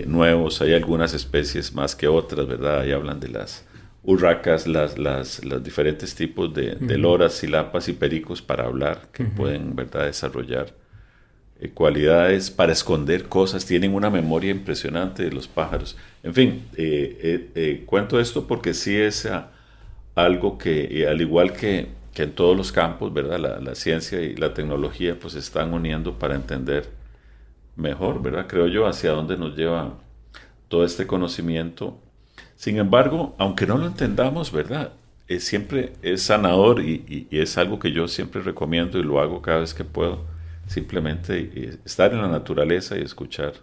nuevos. Hay algunas especies más que otras, ¿verdad? Ahí hablan de las urracas, los diferentes tipos de loras, silapas y pericos para hablar, que pueden, ¿verdad?, desarrollar cualidades para esconder cosas. Tienen una memoria impresionante de los pájaros. En fin, cuento esto porque sí es algo que, al igual que en todos los campos, ¿verdad?, la ciencia y la tecnología pues se están uniendo para entender mejor, ¿verdad?, creo yo, hacia dónde nos lleva todo este conocimiento. Sin embargo, aunque no lo entendamos, ¿verdad?, siempre es sanador y es algo que yo siempre recomiendo y lo hago cada vez que puedo. Simplemente estar en la naturaleza y escuchar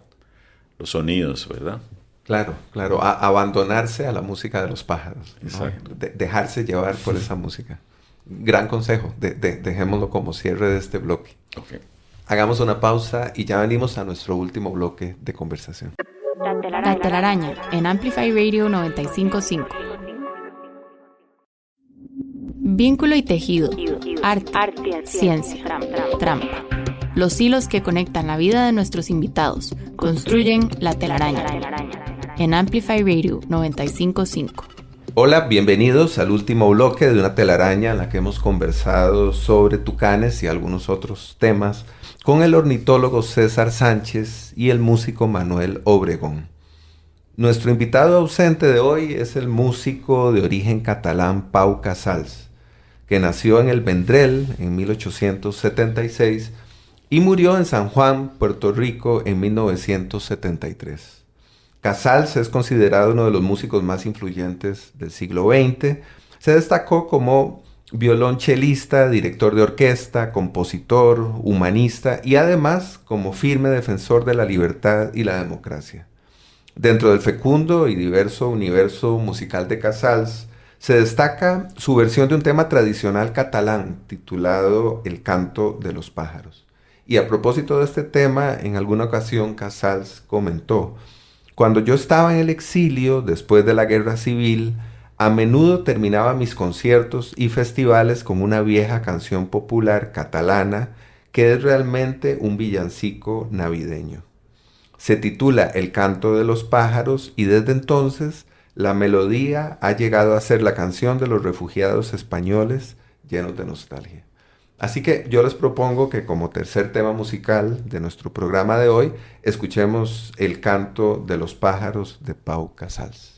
los sonidos, ¿verdad? Claro, claro. Abandonarse a la música de los pájaros, ¿no? Exacto. Dejarse llevar por esa música. Gran consejo. Dejémoslo como cierre de este bloque. Okay. Hagamos una pausa y ya venimos a nuestro último bloque de conversación. La telaraña en Amplify Radio 95.5. Vínculo y tejido, arte, ciencia, trampa. Los hilos que conectan la vida de nuestros invitados construyen la telaraña en Amplify Radio 95.5. Hola, bienvenidos al último bloque de una telaraña en la que hemos conversado sobre tucanes y algunos otros temas con el ornitólogo César Sánchez y el músico Manuel Obregón. Nuestro invitado ausente de hoy es el músico de origen catalán Pau Casals, que nació en el Vendrell en 1876 y murió en San Juan, Puerto Rico, en 1973. Casals es considerado uno de los músicos más influyentes del siglo XX. Se destacó como violonchelista, director de orquesta, compositor, humanista y además como firme defensor de la libertad y la democracia. Dentro del fecundo y diverso universo musical de Casals, se destaca su versión de un tema tradicional catalán titulado El canto de los pájaros. Y a propósito de este tema, en alguna ocasión Casals comentó: cuando yo estaba en el exilio, después de la guerra civil, a menudo terminaba mis conciertos y festivales con una vieja canción popular catalana que es realmente un villancico navideño. Se titula El canto de los pájaros y desde entonces la melodía ha llegado a ser la canción de los refugiados españoles llenos de nostalgia. Así que yo les propongo que como tercer tema musical de nuestro programa de hoy, escuchemos El canto de los pájaros de Pau Casals.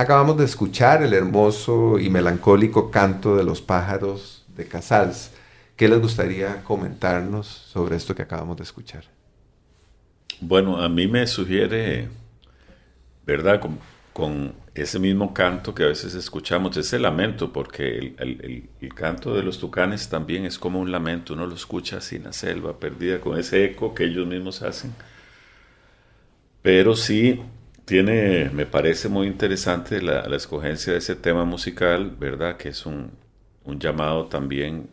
Acabamos de escuchar el hermoso y melancólico canto de los pájaros de Casals. ¿Qué les gustaría comentarnos sobre esto que acabamos de escuchar? Bueno, a mí me sugiere, ¿verdad? Con ese mismo canto que a veces escuchamos, ese lamento, porque el canto de los tucanes también es como un lamento, uno lo escucha así en la selva perdida, con ese eco que ellos mismos hacen. Pero sí me parece muy interesante la escogencia de ese tema musical, ¿verdad? Que es un llamado también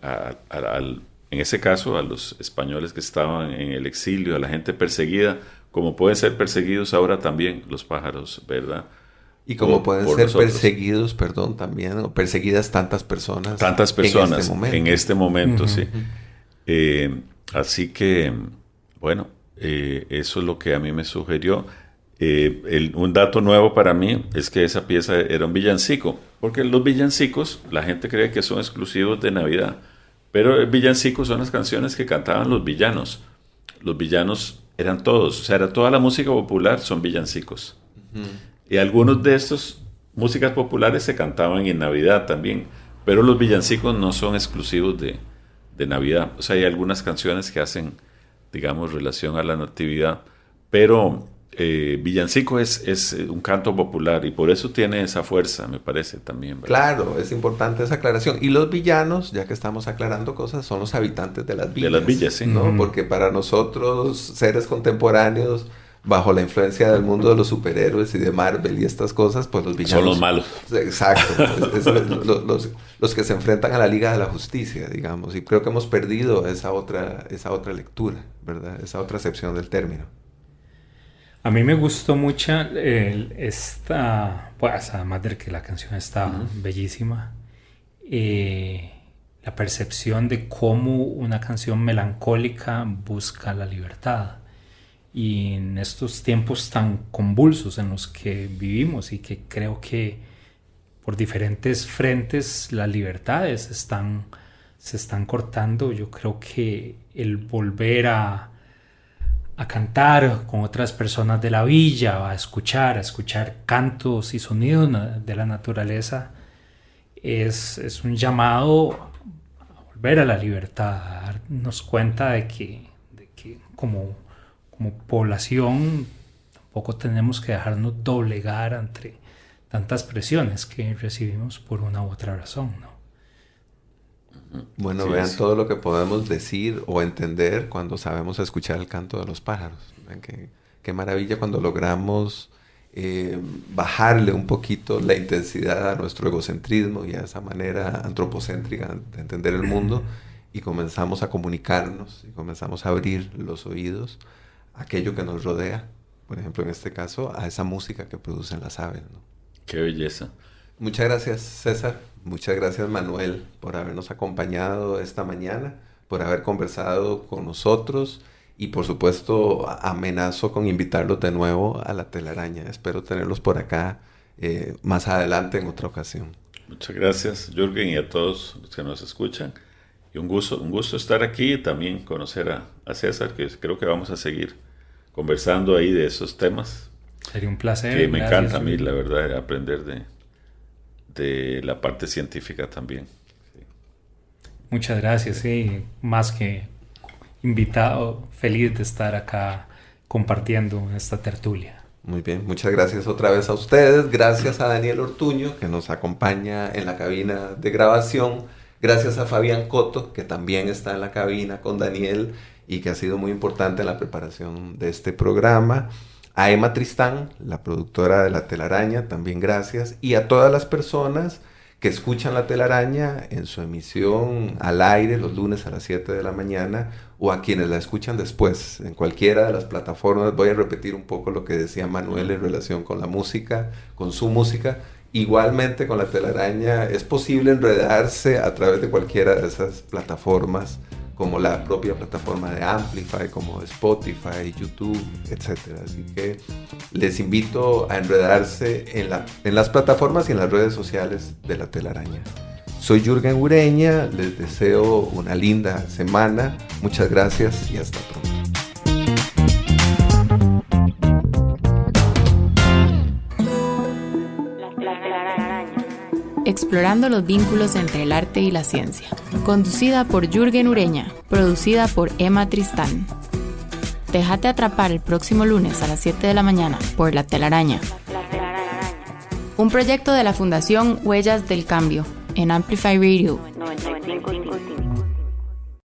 en ese caso a los españoles que estaban en el exilio, a la gente perseguida, como pueden ser perseguidos ahora también los pájaros, ¿verdad? Y como pueden ser nosotros. Perseguidos, también, o perseguidas tantas personas en este momento, sí. Así que, bueno, eso es lo que a mí me sugirió. Un dato nuevo para mí es que esa pieza era un villancico, porque los villancicos, la gente cree que son exclusivos de Navidad, pero el villancico son las canciones que cantaban los villanos. Los villanos eran todos, o sea, era toda la música popular son villancicos. Y algunos de estos músicas populares se cantaban en Navidad también, pero los villancicos no son exclusivos de Navidad. O sea, hay algunas canciones que hacen, digamos, relación a la natividad, pero villancico es un canto popular y por eso tiene esa fuerza, me parece también, ¿verdad? Claro, es importante esa aclaración. Y los villanos, ya que estamos aclarando cosas, son los habitantes de las villas. De las villas, sí. ¿No? Porque para nosotros, seres contemporáneos, bajo la influencia del mundo de los superhéroes y de Marvel y estas cosas, pues los villanos son los malos. Exacto. Los que se enfrentan a la Liga de la Justicia, digamos. Y creo que hemos perdido esa otra lectura, ¿verdad? Esa otra acepción del término. A mí me gustó mucho esta, pues además de que la canción está bellísima, la percepción de cómo una canción melancólica busca la libertad. Y en estos tiempos tan convulsos en los que vivimos y que creo que por diferentes frentes las libertades se están cortando, yo creo que el volver a cantar con otras personas de la villa, a escuchar cantos y sonidos de la naturaleza, es un llamado a volver a la libertad, a darnos cuenta de que como población tampoco tenemos que dejarnos doblegar ante tantas presiones que recibimos por una u otra razón, ¿no? Bueno, Sí, vean sí. todo lo que podemos decir o entender cuando sabemos escuchar el canto de los pájaros. Vean qué maravilla cuando logramos bajarle un poquito la intensidad a nuestro egocentrismo y a esa manera antropocéntrica de entender el mundo y comenzamos a comunicarnos y comenzamos a abrir los oídos a aquello que nos rodea. Por ejemplo, en este caso, a esa música que producen las aves, ¿no? Qué belleza. Muchas gracias, César. Muchas gracias, Manuel, por habernos acompañado esta mañana, por haber conversado con nosotros y, por supuesto, amenazo con invitarlos de nuevo a la telaraña. Espero tenerlos por acá más adelante en otra ocasión. Muchas gracias, Jürgen, y a todos los que nos escuchan. Y un gusto estar aquí y también conocer a César, que creo que vamos a seguir conversando ahí de esos temas. Sería un placer. Que me gracias. encanta a mí, la verdad, aprender de la parte científica también. Sí. Muchas gracias, sí, más que invitado, feliz de estar acá compartiendo esta tertulia. Muy bien, muchas gracias otra vez a ustedes. Gracias a Daniel Ortuño, que nos acompaña en la cabina de grabación. Gracias a Fabián Coto, que también está en la cabina con Daniel y que ha sido muy importante en la preparación de este programa. A Emma Tristán, la productora de La Telaraña, también gracias. Y a todas las personas que escuchan La Telaraña en su emisión al aire los lunes a las 7 de la mañana o a quienes la escuchan después en cualquiera de las plataformas. Voy a repetir un poco lo que decía Manuel en relación con la música, con su música. Igualmente con La Telaraña es posible enredarse a través de cualquiera de esas plataformas, como la propia plataforma de Amplify, como Spotify, YouTube, etc. Así que les invito a enredarse en las plataformas y en las redes sociales de La Telaraña. Soy Jürgen Ureña, les deseo una linda semana, muchas gracias y hasta pronto. La explorando los vínculos entre el arte y la ciencia. Conducida por Jürgen Ureña, producida por Emma Tristán. Déjate atrapar el próximo lunes a las 7 de la mañana por La Telaraña. Un proyecto de la Fundación Huellas del Cambio en Amplify Radio 95.5.